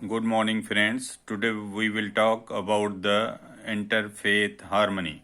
Good morning, friends. Today we will talk about the interfaith harmony.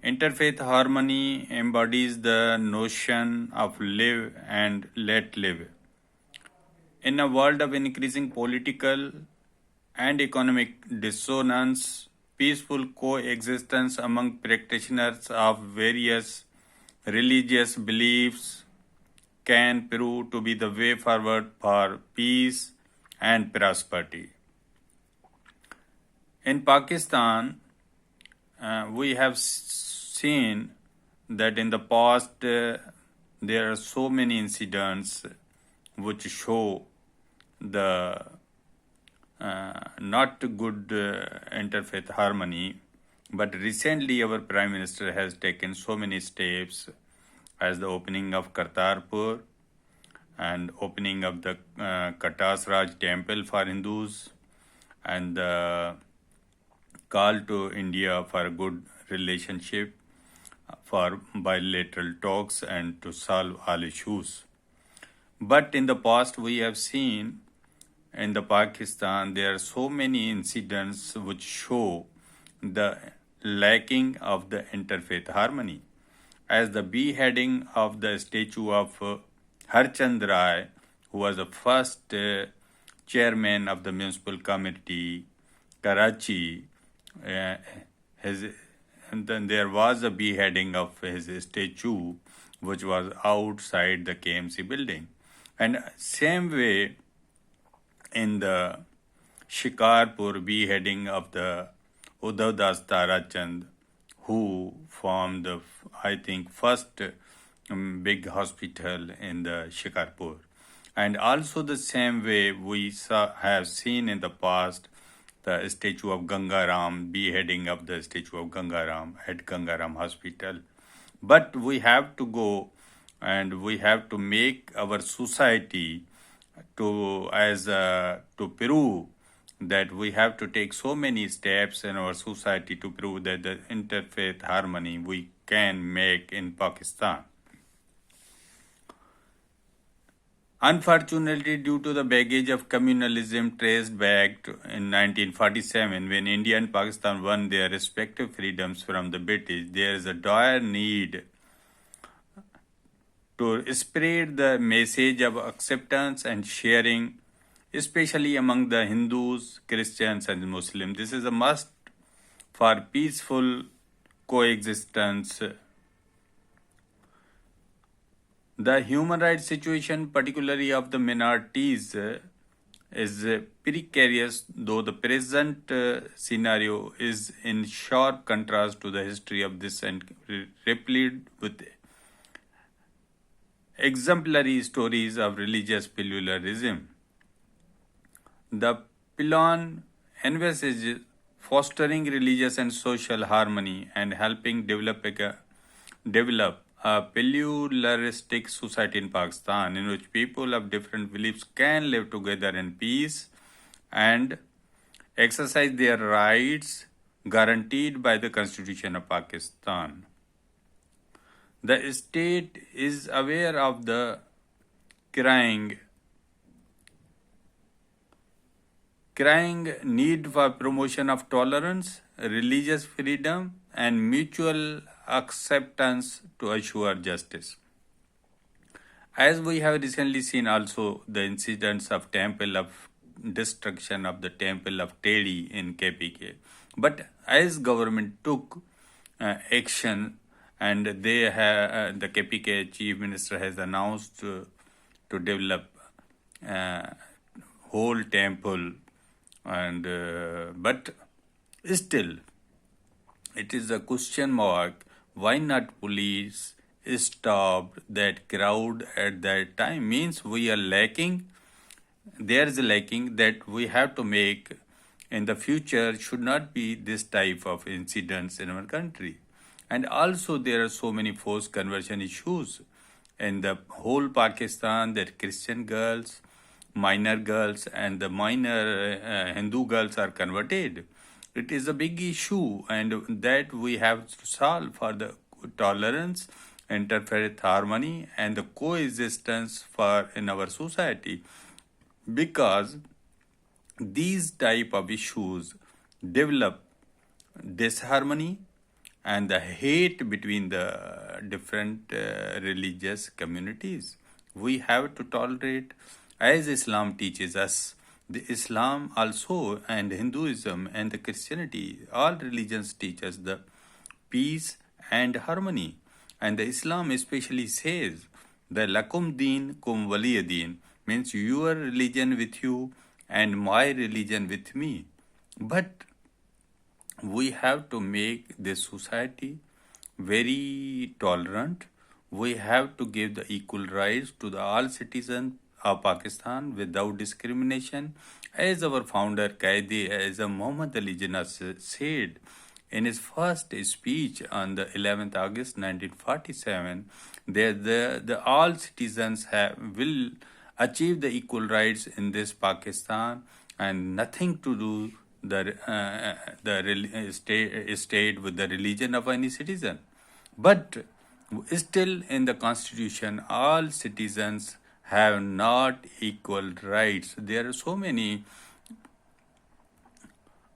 Interfaith harmony embodies the notion of live and let live. In a world of increasing political and economic dissonance, peaceful coexistence among practitioners of various religious beliefs can prove to be the way forward for peace and prosperity. In Pakistan, we have seen that in the past there are so many incidents which show the not good interfaith harmony. But recently, our Prime Minister has taken so many steps as the opening of Kartarpur and opening of the Katas Raj temple for Hindus and the call to India for a good relationship for bilateral talks and to solve all issues. But in the past, we have seen in the Pakistan there are so many incidents which show the lacking of the interfaith harmony. As the beheading of the statue of Harchand Rai, who was the first chairman of the municipal committee, Karachi, uh, his, and then there was a beheading of his statue, which was outside the KMC building. And same way in the Shikarpur beheading of the Uddhav Das Tarachand, who formed the, I think, first big hospital in the Shikarpur. And also the same way we have seen in the past the statue of Gangaram, beheading of the statue of Gangaram at Gangaram Hospital. But we have to go and we have to make our society to prove that we have to take so many steps in our society to prove that the interfaith harmony we can make in Pakistan. Unfortunately, due to the baggage of communalism traced back to in 1947, when India and Pakistan won their respective freedoms from the British, there is a dire need to spread the message of acceptance and sharing, especially among the Hindus, Christians, and Muslims. This is a must for peaceful coexistence. The human rights situation, particularly of the minorities, is precarious, though the present scenario is in sharp contrast to the history of this and replete with exemplary stories of religious pluralism. The Pilon envisages fostering religious and social harmony and helping develop a pluralistic society in Pakistan in which people of different beliefs can live together in peace and exercise their rights guaranteed by the Constitution of Pakistan. The state is aware of the crying need for promotion of tolerance, religious freedom, and mutual acceptance to assure justice. As we have recently seen also the incidents of temple of destruction of the temple of Tedi in KPK. But as government took action and the KPK chief minister has announced to develop whole temple and but still it is a question mark why not police stopped that crowd at that time. Means we are lacking, there is a lacking that we have to make in the future should not be this type of incidents in our country. And also there are so many forced conversion issues in the whole Pakistan, that Christian girls, minor girls, and the minor Hindu girls are converted. It is a big issue, and that we have to solve for the tolerance, interfaith harmony, and the coexistence for in our society. Because These type of issues develop disharmony and the hate between the different religious communities. We have to tolerate, as Islam teaches us. The Islam also and Hinduism and the Christianity, all religions teach us the peace and harmony. And the Islam especially says the lakum deen kum waliyadeen means your religion with you and my religion with me. But we have to make this society very tolerant. We have to give the equal rights to the all citizens of Pakistan without discrimination. As our founder Qaedi Azam Muhammad Ali Jinnah said in his first speech on the 11th August 1947, that the all citizens will achieve the equal rights in this Pakistan and nothing to do state with the religion of any citizen. But still in the constitution, all citizens have not equal rights. There are so many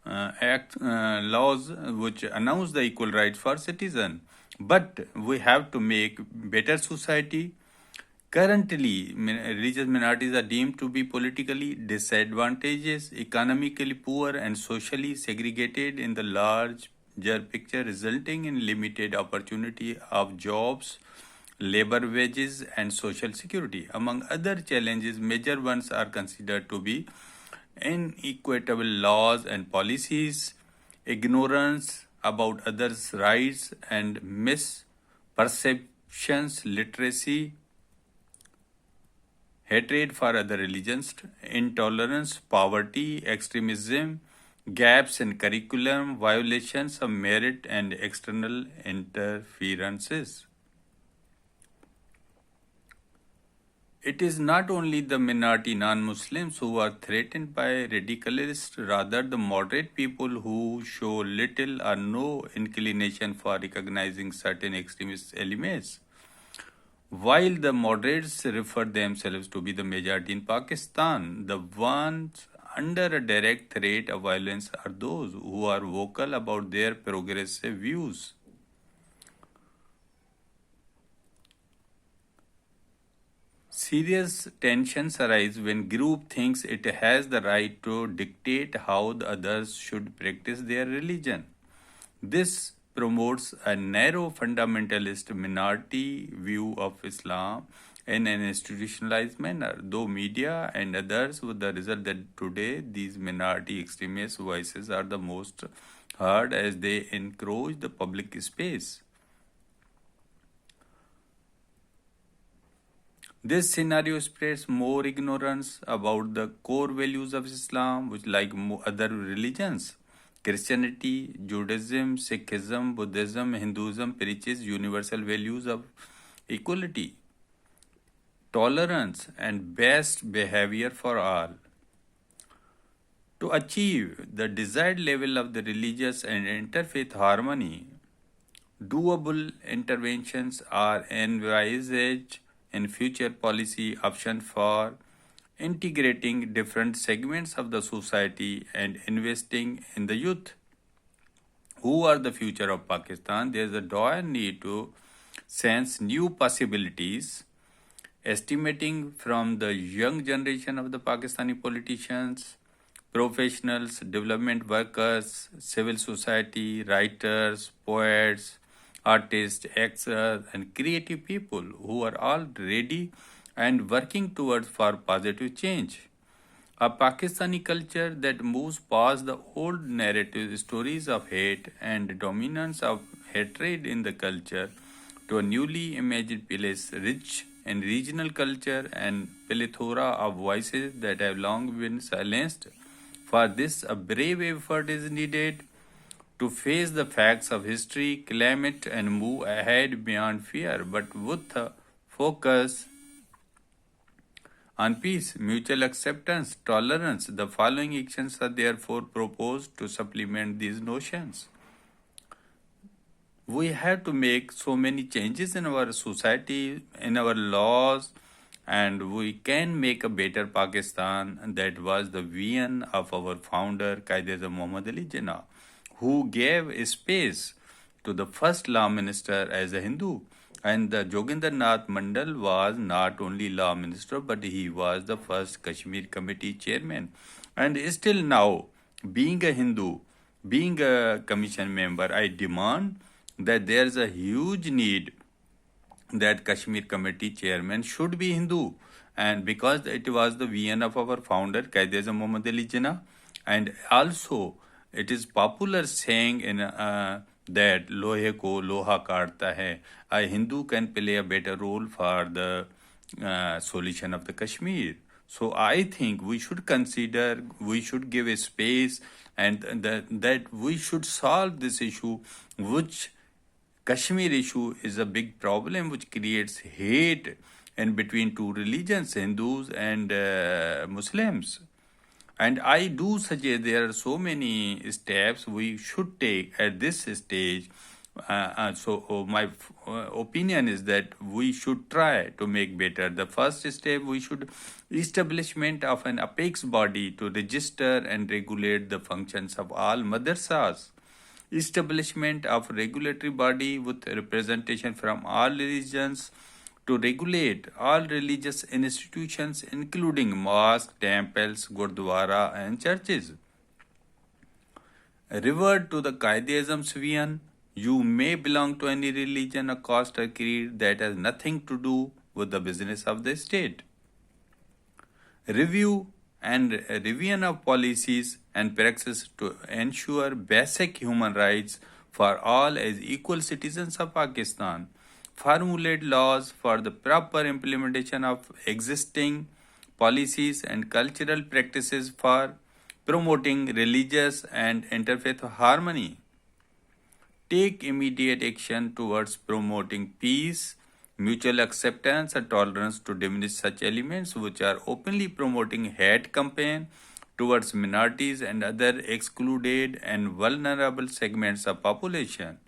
laws which announce the equal rights for citizen. But we have to make better society. Currently, religious minorities are deemed to be politically disadvantaged, economically poor, and socially segregated in the larger picture, resulting in limited opportunity of jobs, labor wages, and social security. Among other challenges, major ones are considered to be inequitable laws and policies, ignorance about others' rights and misperceptions, literacy, hatred for other religions, intolerance, poverty, extremism, gaps in curriculum, violations of merit, and external interferences. It is not only the minority non-Muslims who are threatened by radicalists, rather the moderate people who show little or no inclination for recognizing certain extremist elements. While the moderates refer themselves to be the majority in Pakistan, the ones under a direct threat of violence are those who are vocal about their progressive views. Serious tensions arise when group thinks it has the right to dictate how the others should practice their religion. This promotes a narrow fundamentalist minority view of Islam in an institutionalized manner, though media and others with the result that today these minority extremist voices are the most heard as they encroach the public space. This scenario spreads more ignorance about the core values of Islam, which, like other religions, Christianity, Judaism, Sikhism, Buddhism, Hinduism, preaches universal values of equality, tolerance, and best behavior for all. To achieve the desired level of the religious and interfaith harmony, doable interventions are envisaged in future policy option for integrating different segments of the society and investing in the youth who are the future of Pakistan. There is a dire need to sense new possibilities, estimating from the young generation of the Pakistani politicians, professionals, development workers, civil society, writers, poets, artists, actors, and creative people who are all ready and working towards for positive change. A Pakistani culture that moves past the old narrative stories of hate and dominance of hatred in the culture to a newly imagined place rich in regional culture and plethora of voices that have long been silenced. For this, a brave effort is needed to face the facts of history, claim it, and move ahead beyond fear, but with a focus on peace, mutual acceptance, tolerance. The following actions are therefore proposed to supplement these notions. We have to make so many changes in our society, in our laws, and we can make a better Pakistan. That was the vision of our founder, Quaid-e-Azam Muhammad Ali Jinnah, who gave space to the first law minister as a Hindu. And the Joginder Nath Mandal was not only law minister, but he was the first Kashmir Committee chairman. And still now, being a Hindu, being a commission member, I demand that there's a huge need that Kashmir Committee chairman should be Hindu. And because it was the vision of our founder, Quaid-e-Azam Muhammad Ali Jinnah, and also it is popular saying in that lohe ko loha kaatta hai, a Hindu can play a better role for the solution of the Kashmir. So I think we should consider, we should give a space, and that we should solve this issue, which Kashmir issue is a big problem which creates hate in between two religions, Hindus and Muslims. And I do suggest there are so many steps we should take at this stage. My opinion is that we should try to make better. The first step, we should establishment of an apex body to register and regulate the functions of all madrasas, establishment of regulatory body with representation from all religions to regulate all religious institutions including mosques, temples, gurdwara and churches. Revert to the Quaid-e-Azam's vision. You may belong to any religion or caste or creed that has nothing to do with the business of the state. Review and revision of policies and practices to ensure basic human rights for all as equal citizens of Pakistan. Formulate laws for the proper implementation of existing policies and cultural practices for promoting religious and interfaith harmony. Take immediate action towards promoting peace, mutual acceptance, and tolerance to diminish such elements which are openly promoting hate campaign towards minorities and other excluded and vulnerable segments of population.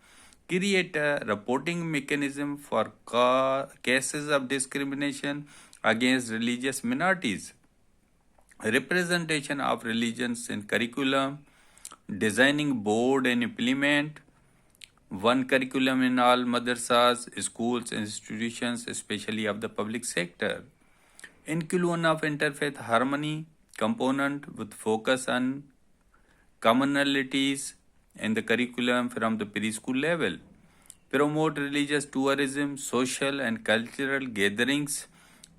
Create a reporting mechanism for cases of discrimination against religious minorities. Representation of religions in curriculum, designing board and implement one curriculum in all madrasas, schools, institutions, especially of the public sector. Inclusion of interfaith harmony component with focus on commonalities in the curriculum from the preschool level. Promote religious tourism, social and cultural gatherings.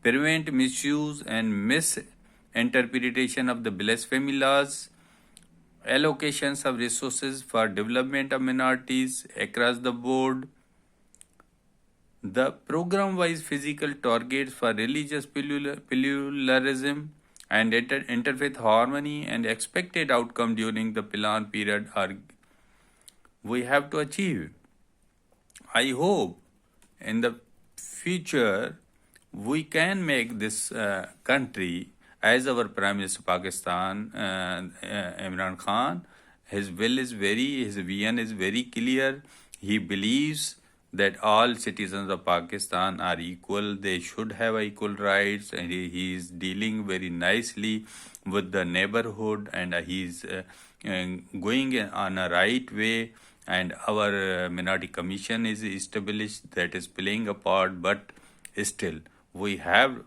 Prevent misuse and misinterpretation of the blasphemy laws. Allocations of resources for development of minorities across the board. The program-wise physical targets for religious pluralism and interfaith harmony and expected outcome during the plan period are we have to achieve. I hope in the future we can make this country as our Prime Minister of Pakistan, Imran Khan. His vision is very clear. He believes that all citizens of Pakistan are equal. They should have equal rights, and he is dealing very nicely with the neighborhood, and he is going on a right way. And our minority commission is established that is playing a part, but still we have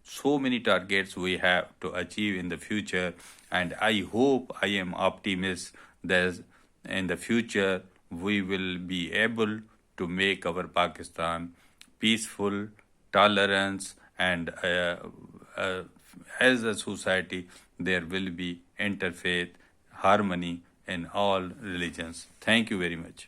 so many targets we have to achieve in the future, and I hope, I am optimist that in the future we will be able to make our Pakistan peaceful, tolerance, and as a society there will be interfaith harmony in all religions. Thank you very much.